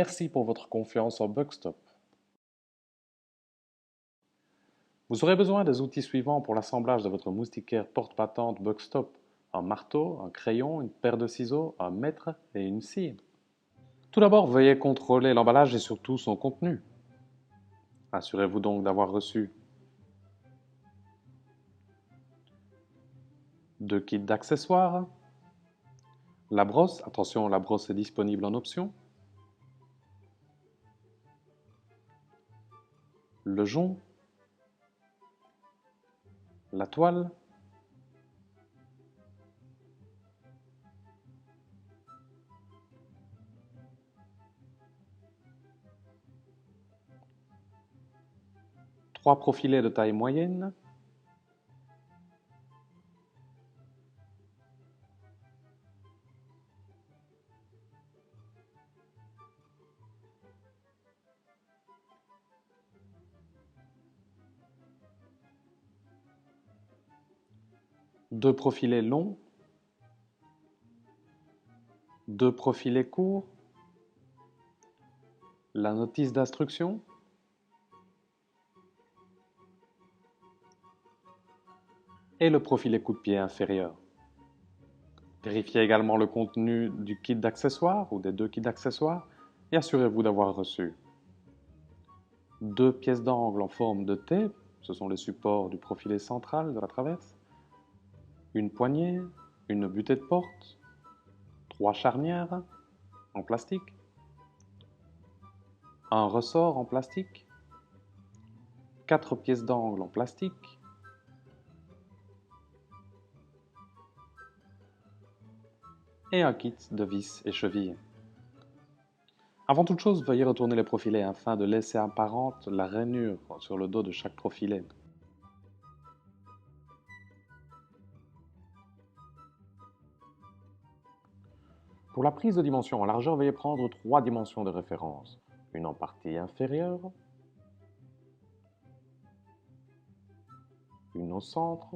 Merci pour votre confiance en Bugstop. Vous aurez besoin des outils suivants pour l'assemblage de votre moustiquaire porte-patente Bugstop. Un marteau, un crayon, une paire de ciseaux, un mètre et une scie. Tout d'abord, veuillez contrôler l'emballage et surtout son contenu. Assurez-vous donc d'avoir reçu 2 kits d'accessoires, la brosse, attention la brosse est disponible en option, le jonc, la toile, trois profilets de taille moyenne, deux profilets longs, deux profilets courts, la notice d'instruction, et le profilet coup de pied inférieur. Vérifiez également le contenu du kit d'accessoires ou des 2 kits d'accessoires et assurez-vous d'avoir reçu 2 pièces d'angle en forme de T, ce sont les supports du profilet central de la traverse, une poignée, une butée de porte, 3 charnières en plastique, un ressort en plastique, 4 pièces d'angle en plastique, et un kit de vis et chevilles. Avant toute chose, veuillez retourner les profilets afin de laisser apparente la rainure sur le dos de chaque profilet. Pour la prise de dimension en largeur, veuillez prendre 3 dimensions de référence. Une en partie inférieure, une au centre,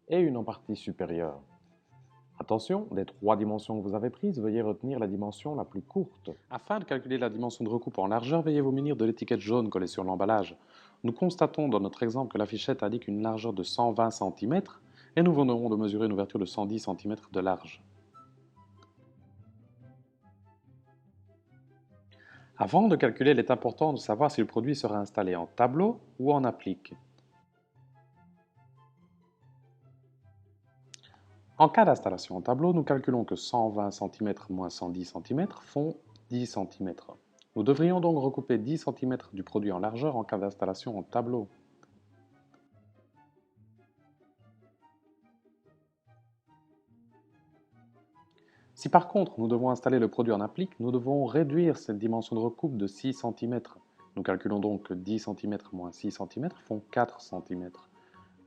et une en partie supérieure. Attention, des 3 dimensions que vous avez prises, veuillez retenir la dimension la plus courte. Afin de calculer la dimension de recoupe en largeur, veuillez vous munir de l'étiquette jaune collée sur l'emballage. Nous constatons dans notre exemple que l'affichette indique une largeur de 120 cm et nous venons de mesurer une ouverture de 110 cm de large. Avant de calculer, il est important de savoir si le produit sera installé en tableau ou en applique. En cas d'installation en tableau, nous calculons que 120 cm moins 110 cm font 10 cm. Nous devrions donc recouper 10 cm du produit en largeur en cas d'installation en tableau. Si par contre nous devons installer le produit en applique, nous devons réduire cette dimension de recoupe de 6 cm. Nous calculons donc que 10 cm moins 6 cm font 4 cm.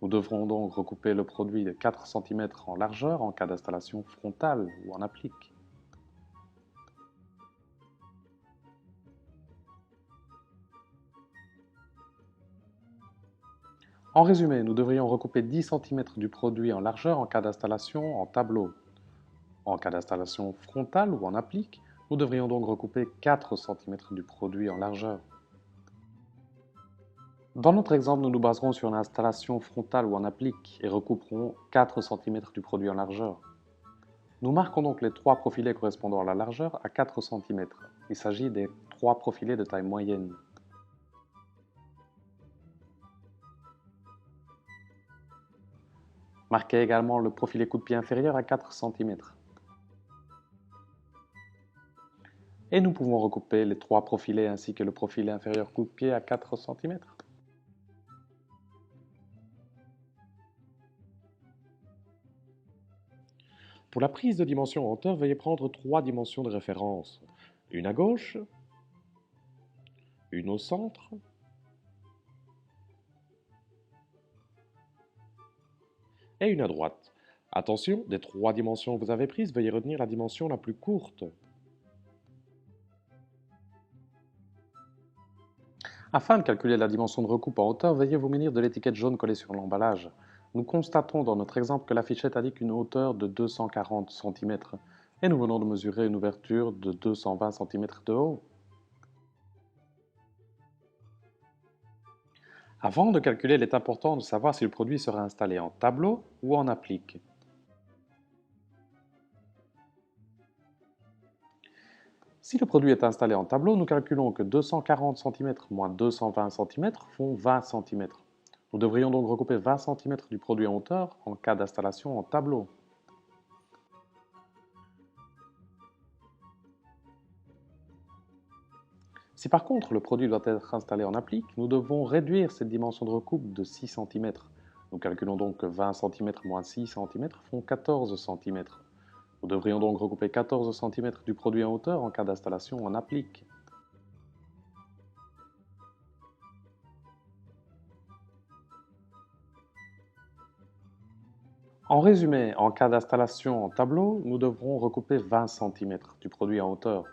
Nous devrons donc recouper le produit de 4 cm en largeur en cas d'installation frontale ou en applique. En résumé, nous devrions recouper 10 cm du produit en largeur en cas d'installation en tableau. En cas d'installation frontale ou en applique, nous devrions donc recouper 4 cm du produit en largeur. Dans notre exemple, nous nous baserons sur une installation frontale ou en applique et recouperons 4 cm du produit en largeur. Nous marquons donc les 3 profilets correspondant à la largeur à 4 cm. Il s'agit des 3 profilets de taille moyenne. Marquez également le profilet coup de pied inférieur à 4 cm. Et nous pouvons recouper les 3 profilets ainsi que le profilet inférieur coup de pied à 4 cm. Pour la prise de dimension en hauteur, veuillez prendre 3 dimensions de référence. Une à gauche, une au centre, et une à droite. Attention, des 3 dimensions que vous avez prises, veuillez retenir la dimension la plus courte. Afin de calculer la dimension de recoupe en hauteur, veuillez vous munir de l'étiquette jaune collée sur l'emballage. Nous constatons dans notre exemple que la fichette indique une hauteur de 240 cm et nous venons de mesurer une ouverture de 220 cm de haut. Avant de calculer, il est important de savoir si le produit sera installé en tableau ou en applique. Si le produit est installé en tableau, nous calculons que 240 cm moins 220 cm font 20 cm. Nous devrions donc regrouper 20 cm du produit en hauteur en cas d'installation en tableau. Si par contre le produit doit être installé en applique, nous devons réduire cette dimension de recoupe de 6 cm. Nous calculons donc que 20 cm moins 6 cm font 14 cm. Nous devrions donc regrouper 14 cm du produit en hauteur en cas d'installation en applique. En résumé, en cas d'installation en tableau, nous devrons recouper 20 cm du produit en hauteur.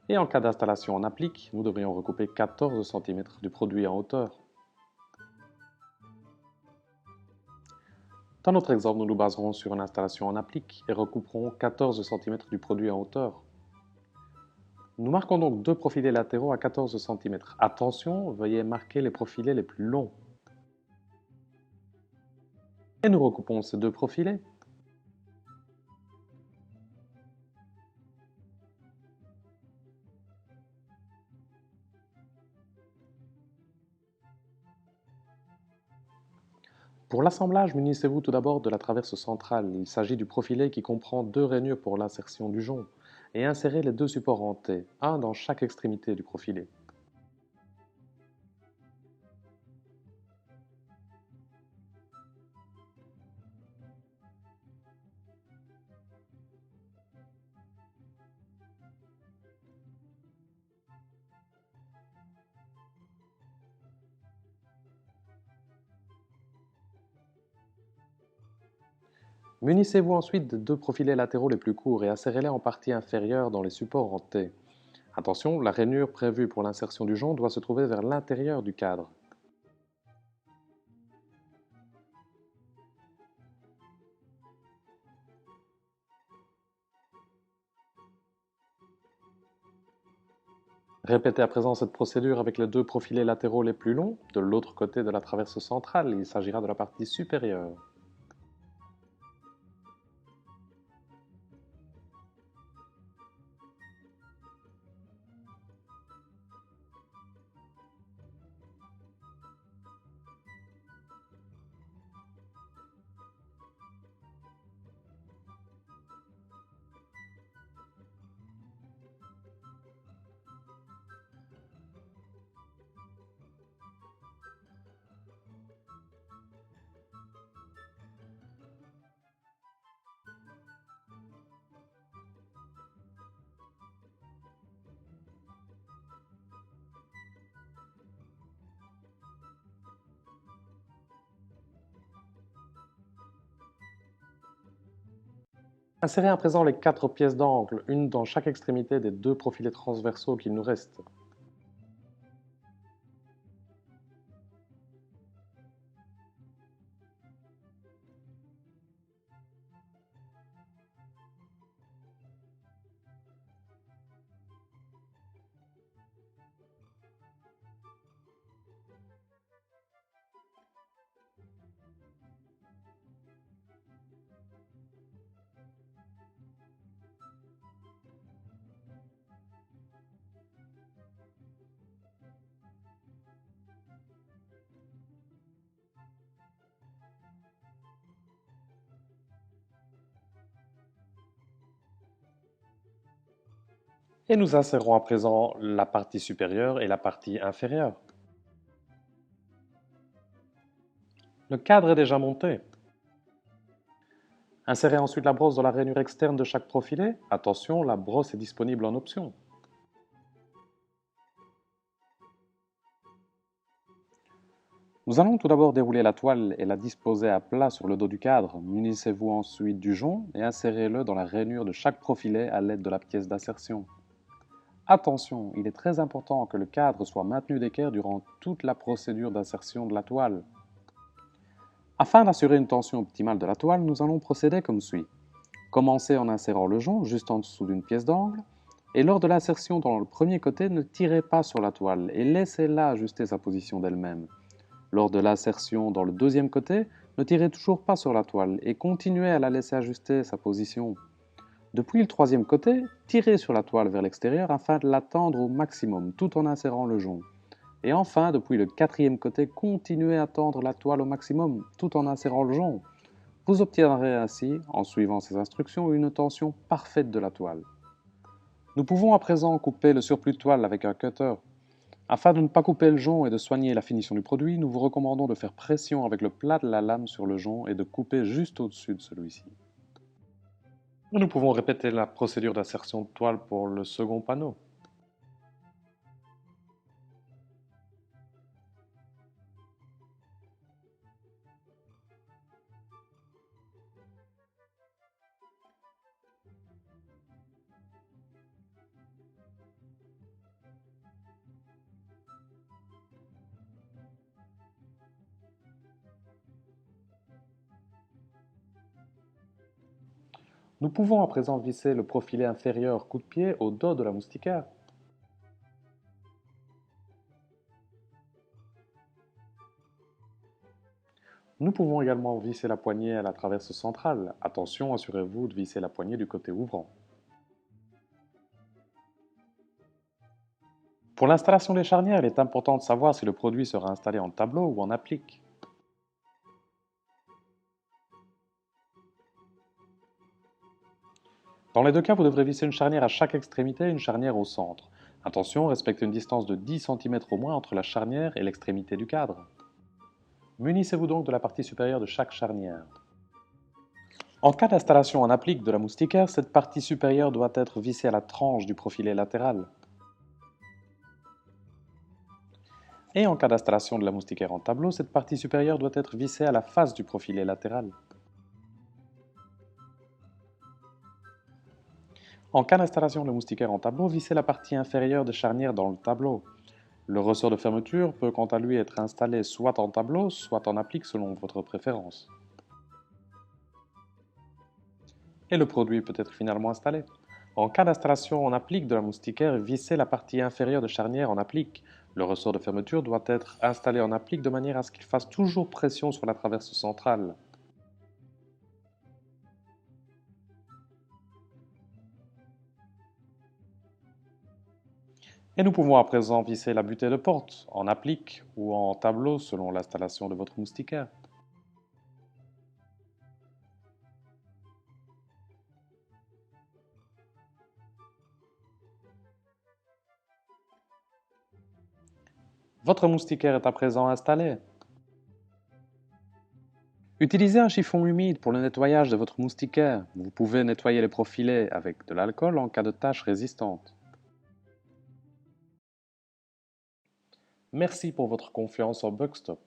Et en cas d'installation en applique, nous devrions recouper 14 cm du produit en hauteur. Dans notre exemple, nous nous baserons sur une installation en applique et recouperons 14 cm du produit en hauteur. Nous marquons donc deux profilés latéraux à 14 cm. Attention, veuillez marquer les profilés les plus longs. Et nous recoupons ces deux profilés. Pour l'assemblage, munissez-vous tout d'abord de la traverse centrale. Il s'agit du profilé qui comprend deux rainures pour l'insertion du jonc. Et insérez les deux supports en T, un dans chaque extrémité du profilé. Munissez-vous ensuite des deux profilés latéraux les plus courts et insérez-les en partie inférieure dans les supports en T. Attention, la rainure prévue pour l'insertion du jonc doit se trouver vers l'intérieur du cadre. Répétez à présent cette procédure avec les deux profilés latéraux les plus longs de l'autre côté de la traverse centrale. Il s'agira de la partie supérieure. Insérez à présent les quatre pièces d'angle, une dans chaque extrémité des deux profilés transversaux qu'il nous reste. Et nous insérons à présent la partie supérieure et la partie inférieure. Le cadre est déjà monté. Insérez ensuite la brosse dans la rainure externe de chaque profilé. Attention, la brosse est disponible en option. Nous allons tout d'abord dérouler la toile et la disposer à plat sur le dos du cadre. Munissez-vous ensuite du jonc et insérez-le dans la rainure de chaque profilet à l'aide de la pièce d'insertion. Attention, il est très important que le cadre soit maintenu d'équerre durant toute la procédure d'insertion de la toile. Afin d'assurer une tension optimale de la toile, nous allons procéder comme suit. Commencez en insérant le jonc juste en dessous d'une pièce d'angle, et lors de l'insertion dans le premier côté, ne tirez pas sur la toile et laissez-la ajuster sa position d'elle-même. Lors de l'insertion dans le deuxième côté, ne tirez toujours pas sur la toile et continuez à la laisser ajuster sa position. Depuis le troisième côté, tirez sur la toile vers l'extérieur afin de la tendre au maximum tout en insérant le jonc. Et enfin, depuis le quatrième côté, continuez à tendre la toile au maximum tout en insérant le jonc. Vous obtiendrez ainsi, en suivant ces instructions, une tension parfaite de la toile. Nous pouvons à présent couper le surplus de toile avec un cutter. Afin de ne pas couper le jonc et de soigner la finition du produit, nous vous recommandons de faire pression avec le plat de la lame sur le jonc et de couper juste au-dessus de celui-ci. Nous pouvons répéter la procédure d'insertion de toile pour le second panneau. Nous pouvons à présent visser le profilet inférieur coup-de-pied au dos de la moustiquaire. Nous pouvons également visser la poignée à la traverse centrale. Attention, assurez-vous de visser la poignée du côté ouvrant. Pour l'installation des charnières, il est important de savoir si le produit sera installé en tableau ou en applique. Dans les deux cas, vous devrez visser une charnière à chaque extrémité et une charnière au centre. Attention, respectez une distance de 10 cm au moins entre la charnière et l'extrémité du cadre. Munissez-vous donc de la partie supérieure de chaque charnière. En cas d'installation en applique de la moustiquaire, cette partie supérieure doit être vissée à la tranche du profilet latéral. Et en cas d'installation de la moustiquaire en tableau, cette partie supérieure doit être vissée à la face du profilet latéral. En cas d'installation de moustiquaire en tableau, vissez la partie inférieure de charnière dans le tableau. Le ressort de fermeture peut quant à lui être installé soit en tableau, soit en applique selon votre préférence. Et le produit peut être finalement installé. En cas d'installation en applique de la moustiquaire, vissez la partie inférieure de charnière en applique. Le ressort de fermeture doit être installé en applique de manière à ce qu'il fasse toujours pression sur la traverse centrale. Et nous pouvons à présent visser la butée de porte, en applique ou en tableau selon l'installation de votre moustiquaire. Votre moustiquaire est à présent installé. Utilisez un chiffon humide pour le nettoyage de votre moustiquaire. Vous pouvez nettoyer les profilets avec de l'alcool en cas de taches résistantes. Merci pour votre confiance en Bugstop.